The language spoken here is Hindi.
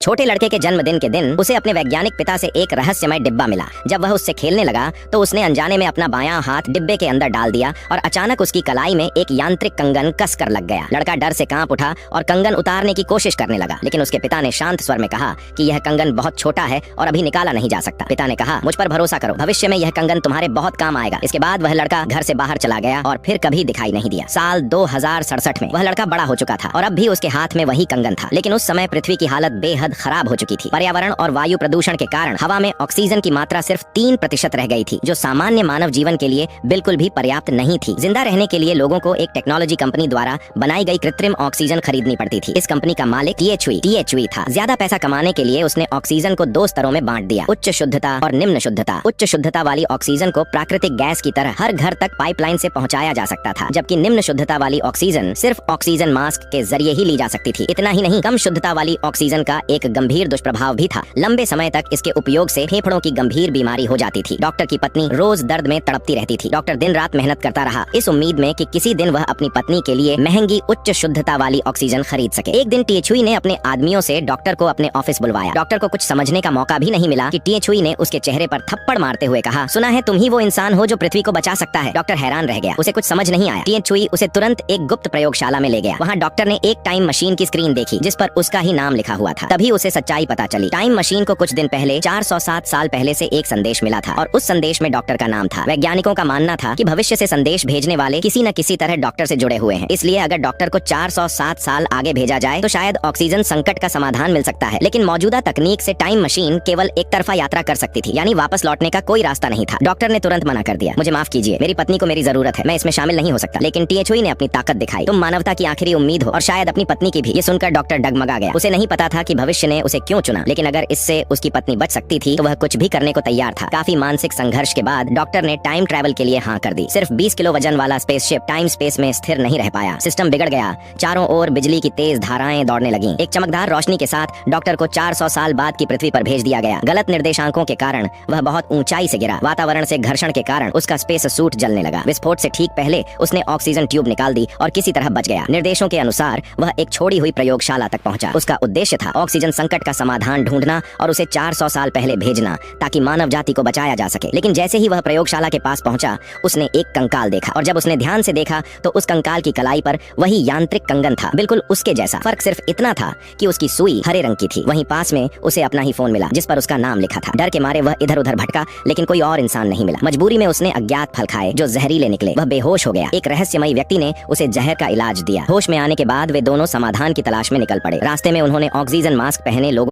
छोटे लड़के के जन्मदिन के दिन उसे अपने वैज्ञानिक पिता से एक रहस्यमय डिब्बा मिला। जब वह उससे खेलने लगा तो उसने अनजाने में अपना बायां हाथ डिब्बे के अंदर डाल दिया और अचानक उसकी कलाई में एक यांत्रिक कंगन कस कर लग गया। लड़का डर से कांप उठा और कंगन उतारने की कोशिश करने लगा, लेकिन उसके पिता ने शांत स्वर में कहा कि यह कंगन बहुत छोटा है और अभी निकाला नहीं जा सकता। पिता ने कहा, मुझ पर भरोसा करो, भविष्य में यह कंगन तुम्हारे बहुत काम आएगा। इसके बाद वह लड़का घर से बाहर चला गया और फिर कभी दिखाई नहीं दिया। साल 2067 में वह लड़का बड़ा हो चुका था और अब भी उसके हाथ में वही कंगन था, लेकिन उस समय पृथ्वी की हालत बेहद खराब हो चुकी थी। पर्यावरण और वायु प्रदूषण के कारण हवा में ऑक्सीजन की मात्रा सिर्फ 3% रह गई थी, जो सामान्य मानव जीवन के लिए बिल्कुल भी पर्याप्त नहीं थी। जिंदा रहने के लिए लोगों को एक टेक्नोलॉजी कंपनी द्वारा बनाई गई कृत्रिम ऑक्सीजन खरीदनी पड़ती थी। इस कंपनी का मालिक THUE था। ज्यादा पैसा कमाने के लिए उसने ऑक्सीजन को 2 स्तरों में बांट दिया, उच्च शुद्धता और निम्न शुद्धता। उच्च शुद्धता वाली ऑक्सीजन को प्राकृतिक गैस की तरह हर घर तक पाइपलाइन से पहुंचाया जा सकता था, जबकि निम्न शुद्धता वाली ऑक्सीजन सिर्फ ऑक्सीजन मास्क के जरिए ही ली जा सकती थी। इतना ही नहीं, कम शुद्धता वाली ऑक्सीजन का एक गंभीर दुष्प्रभाव भी था। लंबे समय तक इसके उपयोग से फेफड़ों की गंभीर बीमारी हो जाती थी। डॉक्टर की पत्नी रोज दर्द में तड़पती रहती थी। डॉक्टर दिन रात मेहनत करता रहा, इस उम्मीद में कि किसी दिन वह अपनी पत्नी के लिए महंगी उच्च शुद्धता वाली ऑक्सीजन खरीद सके। एक दिन THUE ने अपने आदमियों से डॉक्टर को अपने ऑफिस बुलवाया। डॉक्टर को कुछ समझने का मौका भी नहीं मिला कि THUE ने उसके चेहरे पर थप्पड़ मारते हुए कहा, सुना है तुम ही वो इंसान हो जो पृथ्वी को बचा सकता है। डॉक्टर हैरान रह गया, उसे कुछ समझ नहीं आया। THUE उसे तुरंत एक गुप्त प्रयोगशाला में ले गया। वहाँ डॉक्टर ने एक टाइम मशीन की स्क्रीन देखी जिस पर उसका ही नाम लिखा हुआ था। तभी उसे सच्चाई पता चली। टाइम मशीन को कुछ दिन पहले 407 साल पहले से एक संदेश मिला था और उस संदेश में डॉक्टर का नाम था। वैज्ञानिकों का मानना था कि भविष्य से संदेश भेजने वाले किसी न किसी तरह डॉक्टर से जुड़े हुए हैं, इसलिए अगर डॉक्टर को 407 साल आगे भेजा जाए तो शायद ऑक्सीजन संकट का समाधान मिल सकता है। लेकिन मौजूदा तकनीक से टाइम मशीन केवल एक तरफा यात्रा कर सकती थी, यानी वापस लौटने का कोई रास्ता नहीं था। डॉक्टर ने तुरंत मना कर दिया, मुझे माफ कीजिए, मेरी पत्नी को मेरी जरूरत है, मैं इसमें शामिल नहीं हो सकता। लेकिन THUE ने अपनी ताकत दिखाई, तुम मानवता की आखिरी उम्मीद हो और शायद अपनी पत्नी की भी। ये सुनकर डॉक्टर डगमगा गया। उसे नहीं पता था कि भविष्य ने उसे क्यों चुना, लेकिन अगर इससे उसकी पत्नी बच सकती थी तो वह कुछ भी करने को तैयार था। काफी मानसिक संघर्ष के बाद डॉक्टर ने टाइम ट्रैवल के लिए हाँ कर दी। सिर्फ 20 किलो वजन वाला स्पेसशिप टाइम स्पेस में स्थिर नहीं रह पाया। सिस्टम बिगड़ गया, चारों ओर बिजली की तेज धाराएं दौड़ने लगीं। एक चमकदार रोशनी के साथ डॉक्टर को 400 साल बाद की पृथ्वी पर भेज दिया गया। गलत निर्देशांकों के कारण वह बहुत ऊंचाई से गिरा। वातावरण से घर्षण के कारण उसका स्पेस सूट जलने लगा। विस्फोट से ठीक पहले उसने ऑक्सीजन ट्यूब निकाल दी और किसी तरह बच गया। निर्देशों के अनुसार वह एक छोड़ी हुई प्रयोगशाला तक पहुंचा। उसका उद्देश्य था ऑक्सीजन संकट का समाधान ढूंढना और उसे 400 साल पहले भेजना ताकि मानव जाति को बचाया जा सके। लेकिन जैसे ही वह प्रयोगशाला के पास पहुंचा उसने एक कंकाल देखा और जब उसने ध्यान से देखा तो उस कंकाल की कलाई पर वही यांत्रिक कंगन था, बिल्कुल उसके जैसा। फर्क सिर्फ इतना था कि उसकी सुई हरे रंग की थी। वहीं पास में उसे अपना ही फोन मिला जिस पर उसका नाम लिखा था। डर के मारे वह इधर उधर भटका, लेकिन कोई और इंसान नहीं मिला। मजबूरी में उसने अज्ञात फल खाए जो जहरीले निकले। वह बेहोश हो गया। एक रहस्यमयी व्यक्ति ने उसे जहर का इलाज दिया। होश में आने के बाद वे दोनों समाधान की तलाश में निकल पड़े। रास्ते में उन्होंने ऑक्सीजन मास्क पहने लोगों